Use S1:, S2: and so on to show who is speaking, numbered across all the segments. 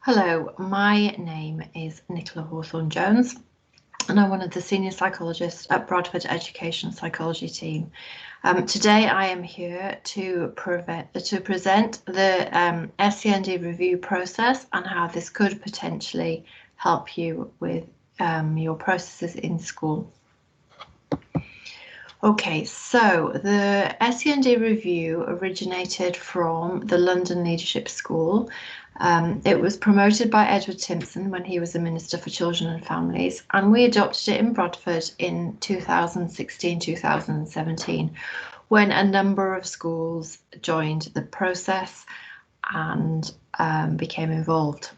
S1: Hello, my name is Nicola Hawthorne-Jones and I'm one of the senior psychologists at Bradford Education Psychology Team. Today I am here to present the SEND review process and how this could potentially help you with your processes in school. Okay, so the SEND review originated from the London Leadership School. It was promoted by Edward Timpson when he was the Minister for Children and Families, and we adopted it in Bradford in 2016-2017 when a number of schools joined the process and became involved.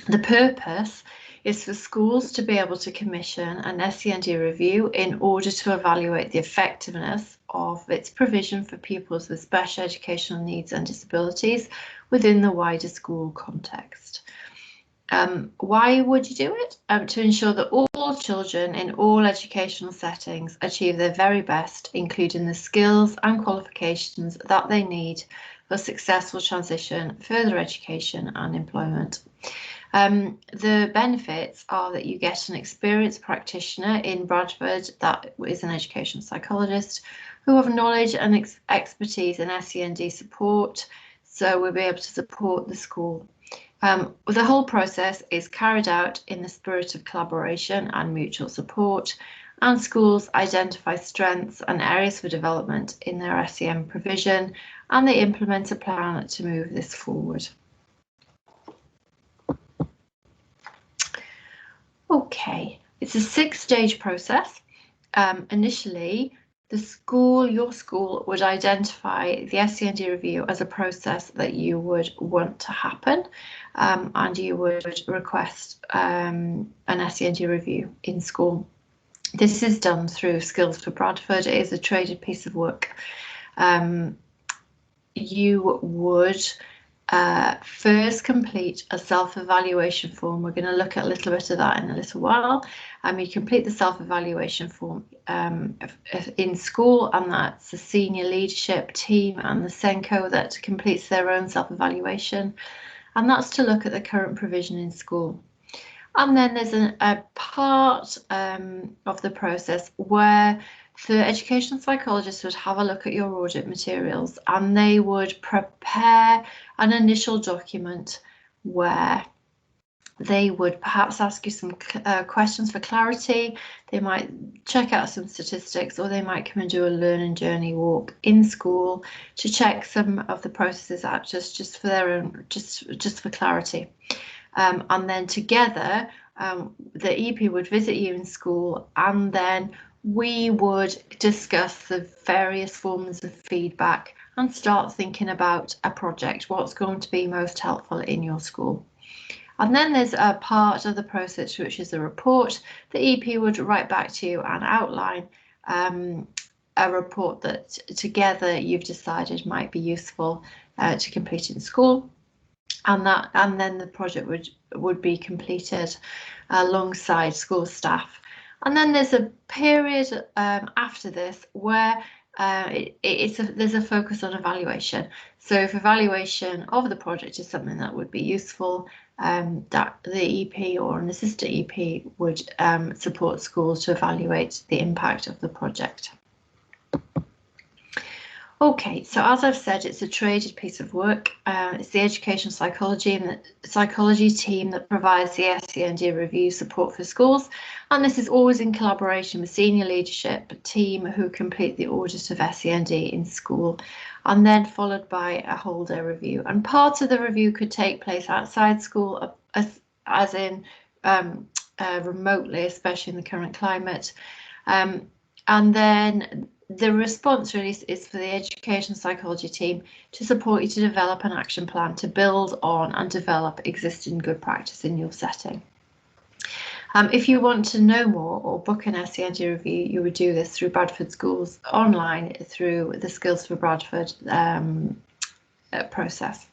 S1: The purpose is for schools to be able to commission an SEND review in order to evaluate the effectiveness of its provision for pupils with special educational needs and disabilities within the wider school context. Why would you do it? To ensure that all children in all educational settings achieve their very best, including the skills and qualifications that they need for successful transition, further education and employment. The benefits are that you get an experienced practitioner in Bradford that is an educational psychologist who have knowledge and expertise in SEND support, so we'll be able to support the school. The whole process is carried out in the spirit of collaboration and mutual support, and schools identify strengths and areas for development in their SEN provision, and they implement a plan to move this forward. Okay, it's a 6-stage process. Initially, your school would identify the SEND review as a process that you would want to happen, and you would request an SEND review in school. This is done through Skills for Bradford. It is a traded piece of work. You would first complete a self-evaluation form. We're going to look at a little bit of that in a little while. You complete the self-evaluation form in school, and that's the senior leadership team and the SENCO that completes their own self-evaluation, and that's to look at the current provision in school. And then there's a part of the process where the educational psychologist would have a look at your audit materials, and they would prepare an initial document where they would perhaps ask you some questions for clarity. They might check out some statistics, or they might come and do a learning journey walk in school to check some of the processes out just for their own, just for clarity. And then together, the EP would visit you in school, and then we would discuss the various forms of feedback and start thinking about a project, what's going to be most helpful in your school. And then there's a part of the process which is a report. The EP would write back to you and outline a report that together you've decided might be useful to complete in school. And then the project would be completed alongside school staff. And then there's a period after this where there's a focus on evaluation. So if evaluation of the project is something that would be useful, that the EP or an assistant EP would support schools to evaluate the impact of the project. Okay, so as I've said, it's a traded piece of work. It's the education psychology team that provides the SEND review support for schools, and this is always in collaboration with senior leadership team who complete the audit of SEND in school, and then followed by a whole day review. And part of the review could take place outside school, as in remotely, especially in the current climate, and then the response really is for the education psychology team to support you to develop an action plan to build on and develop existing good practice in your setting. If you want to know more or book an SEND review, you would do this through Bradford Schools online through the Skills for Bradford process.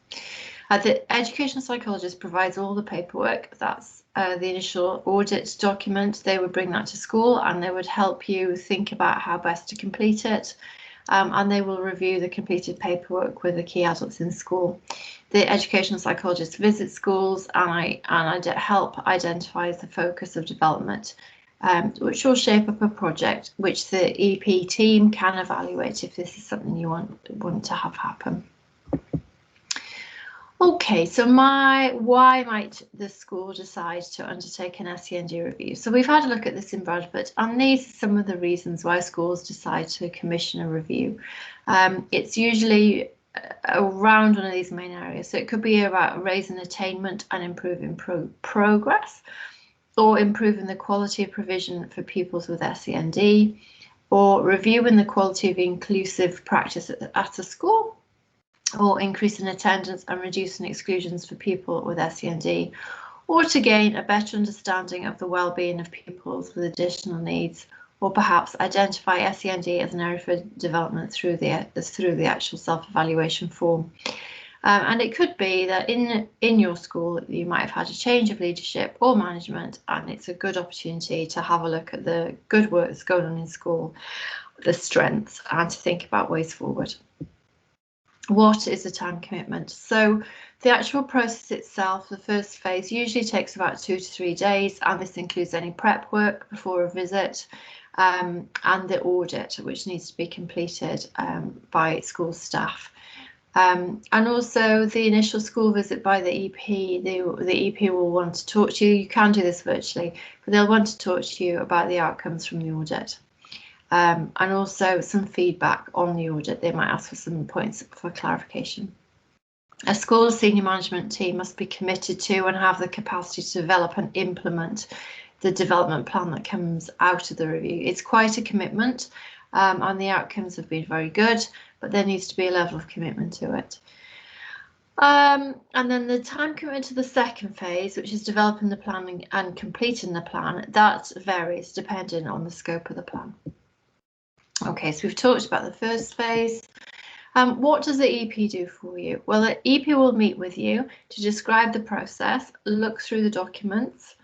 S1: The education psychologist provides all the paperwork. That's the initial audit document. They would bring that to school and they would help you think about how best to complete it. and they will review the completed paperwork with the key adults in school. The educational psychologists visit schools and help identify the focus of development, which will shape up a project which the EP team can evaluate if this is something you want to have happen. Okay, so why might the school decide to undertake an SEND review? So we've had a look at this in Bradford, and these are some of the reasons why schools decide to commission a review. It's usually around one of these main areas. So it could be about raising attainment and improving progress, or improving the quality of provision for pupils with SEND, or reviewing the quality of inclusive practice at a school, or increasing attendance and reducing exclusions for people with SEND, or to gain a better understanding of the well-being of pupils with additional needs, or perhaps identify SEND as an area for development through the actual self-evaluation form. And it could be that in your school you might have had a change of leadership or management, and it's a good opportunity to have a look at the good work that's going on in school, the strengths, and to think about ways forward. What is the time commitment? So the actual process itself, the first phase, usually takes about 2 to 3 days, and this includes any prep work before a visit, and the audit, which needs to be completed by school staff. And also the initial school visit by the EP. The EP will want to talk to you. You can do this virtually, but they'll want to talk to you about the outcomes from the audit. And also some feedback on the audit. They might ask for some points for clarification. A school senior management team must be committed to and have the capacity to develop and implement the development plan that comes out of the review. It's quite a commitment, and the outcomes have been very good, but there needs to be a level of commitment to it. And then the time commitment to the second phase, which is developing the plan and completing the plan, that varies depending on the scope of the plan. Okay, so we've talked about the first phase. What does the EP do for you? Well, the EP will meet with you to describe the process, look through the documents,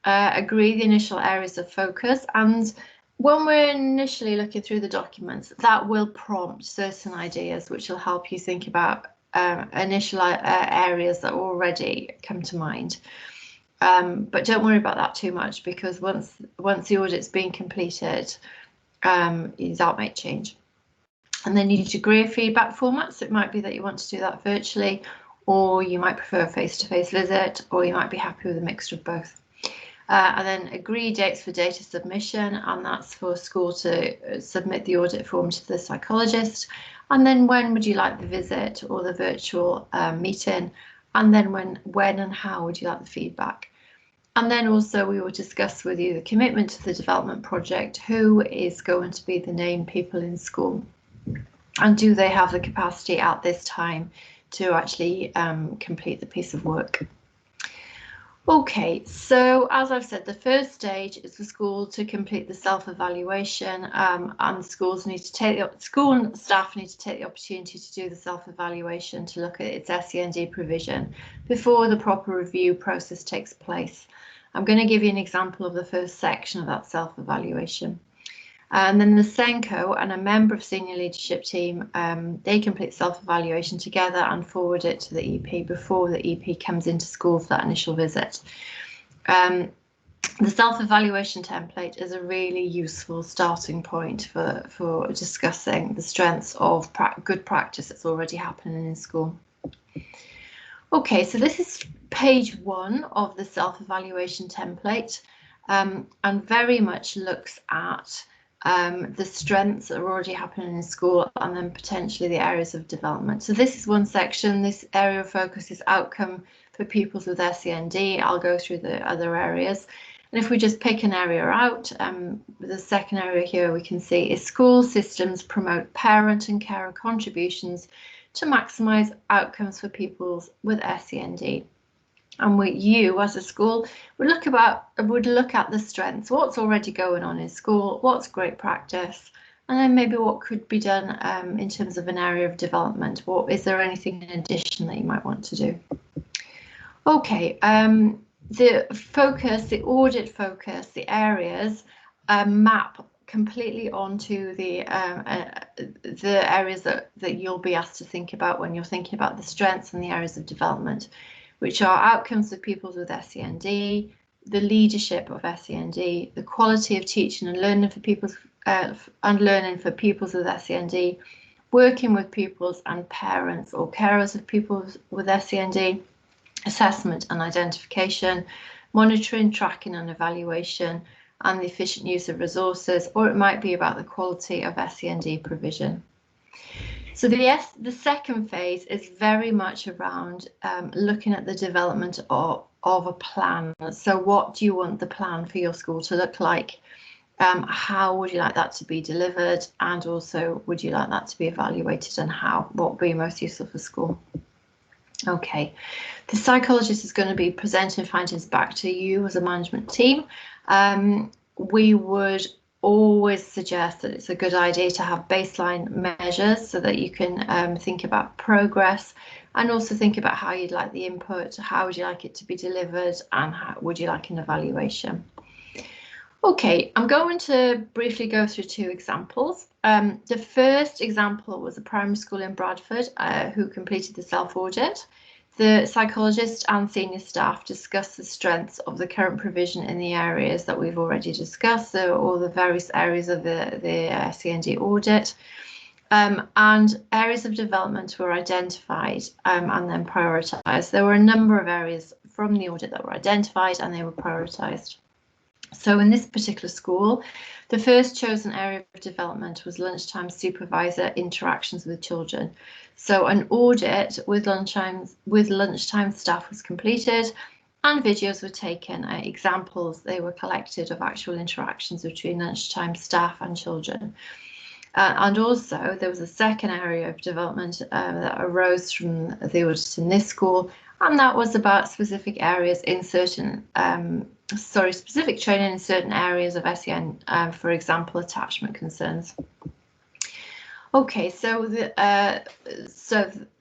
S1: agree the initial areas of focus, and when we're initially looking through the documents, that will prompt certain ideas which will help you think about initial areas that already come to mind. But don't worry about that too much, because once the audit's been completed, that might change. And then you need to agree a feedback format. So it might be that you want to do that virtually, or you might prefer a face-to-face visit, or you might be happy with a mixture of both. And then agree dates for data submission, and that's for school to submit the audit form to the psychologist. And then when would you like the visit or the virtual meeting? And then when and how would you like the feedback? And then also we will discuss with you the commitment to the development project. Who is going to be the named people in school? And do they have the capacity at this time to actually complete the piece of work? Okay, so as I've said, the first stage is for school to complete the self-evaluation, and school staff need to take the opportunity to do the self-evaluation to look at its SEND provision before the proper review process takes place. I'm going to give you an example of the first section of that self-evaluation. And then the SENCO and a member of senior leadership team, they complete self-evaluation together and forward it to the EP before the EP comes into school for that initial visit. The self-evaluation template is a really useful starting point for discussing the strengths of good practice that's already happening in school. Okay, so this is page 1 of the self-evaluation template, and very much looks at the strengths that are already happening in school, and then potentially the areas of development. So this is one section. This area of focus is outcome for pupils with SEND. I'll go through the other areas. And if we just pick an area out, the second area here we can see is school systems promote parent and carer contributions to maximise outcomes for pupils with SEND. And you as a school would look at the strengths, what's already going on in school, what's great practice, and then maybe what could be done in terms of an area of development. Is there anything in addition that you might want to do? Okay, the focus, the audit focus, the areas map completely onto the areas that you'll be asked to think about when you're thinking about the strengths and the areas of development, which are outcomes of pupils with SEND, the leadership of SEND, the quality of teaching and learning for pupils with SEND, working with pupils and parents or carers of pupils with SEND, assessment and identification, monitoring, tracking and evaluation, and the efficient use of resources, or it might be about the quality of SEND provision. So the second phase is very much around looking at the development of a plan. So what do you want the plan for your school to look like? How would you like that to be delivered? And also, would you like that to be evaluated, and what would be most useful for school? Okay, the psychologist is going to be presenting findings back to you as a management team. We would always suggest that it's a good idea to have baseline measures so that you can think about progress, and also think about how you'd like the input, how would you like it to be delivered, and how would you like an evaluation. Okay, I'm going to briefly go through two examples. The first example was a primary school in Bradford who completed the self-audit. The psychologist and senior staff discussed the strengths of the current provision in the areas that we've already discussed, so all the various areas of the SEND audit, and areas of development were identified and then prioritised. There were a number of areas from the audit that were identified and they were prioritised. So in this particular school, the first chosen area of development was lunchtime supervisor interactions with children. So an audit with lunchtime staff was completed and videos were taken, examples they were collected of actual interactions between lunchtime staff and children. And also there was a second area of development that arose from the audit in this school, and that was about specific areas in certain specific training in certain areas of SEN, for example, attachment concerns. Okay, so an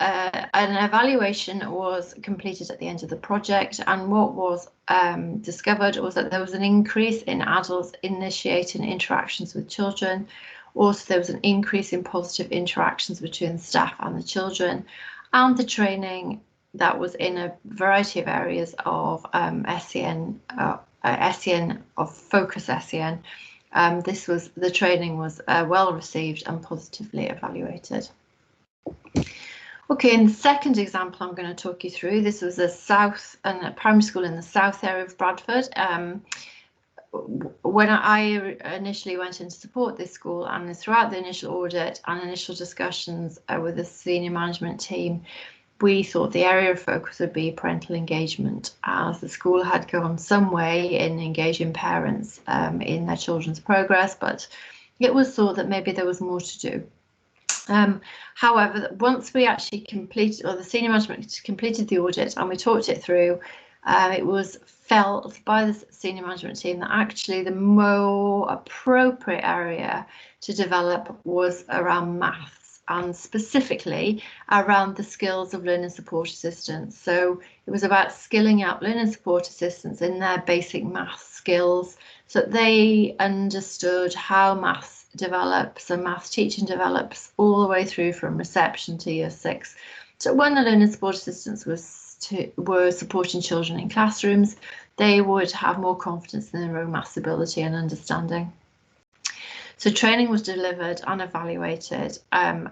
S1: evaluation was completed at the end of the project, and what was discovered was that there was an increase in adults initiating interactions with children. Also, there was an increase in positive interactions between the staff and the children, and the training that was in a variety of areas of SEN, of focus SEN. The training was well received and positively evaluated. Okay, in the second example I'm going to talk you through, this was a primary school in the south area of Bradford. When I initially went in to support this school, and throughout the initial audit and initial discussions with the senior management team, we thought the area of focus would be parental engagement, as the school had gone some way in engaging parents in their children's progress, but it was thought that maybe there was more to do. However, once we actually completed, or the senior management completed the audit and we talked it through, it was felt by the senior management team that actually the more appropriate area to develop was around maths, and specifically around the skills of learning support assistants. So it was about skilling up learning support assistants in their basic maths skills, so that they understood how maths develops and maths teaching develops all the way through from reception to year 6. So when the learning support assistants were supporting children in classrooms, they would have more confidence in their own maths ability and understanding. So training was delivered and evaluated, through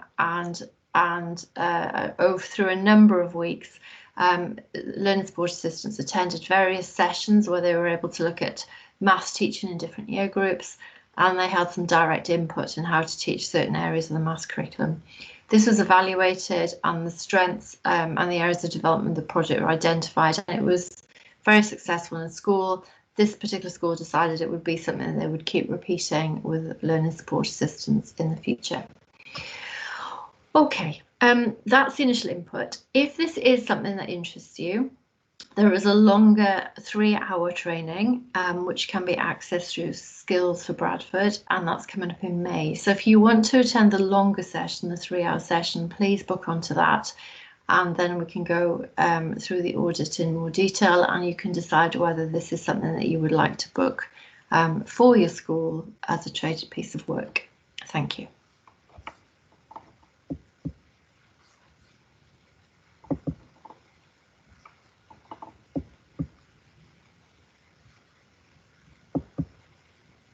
S1: a number of weeks. Learning support assistants attended various sessions where they were able to look at maths teaching in different year groups, and they had some direct input in how to teach certain areas of the maths curriculum. This was evaluated, and the strengths and the areas of development of the project were identified, and it was very successful in the school. This particular school decided it would be something they would keep repeating with learning support assistants in the future. Okay, that's the initial input. If this is something that interests you, there is a longer 3-hour training, which can be accessed through Skills for Bradford, and that's coming up in May. So if you want to attend the longer session, the 3-hour session, please book onto that, and then we can go through the audit in more detail, and you can decide whether this is something that you would like to book for your school as a trade piece of work. Thank you.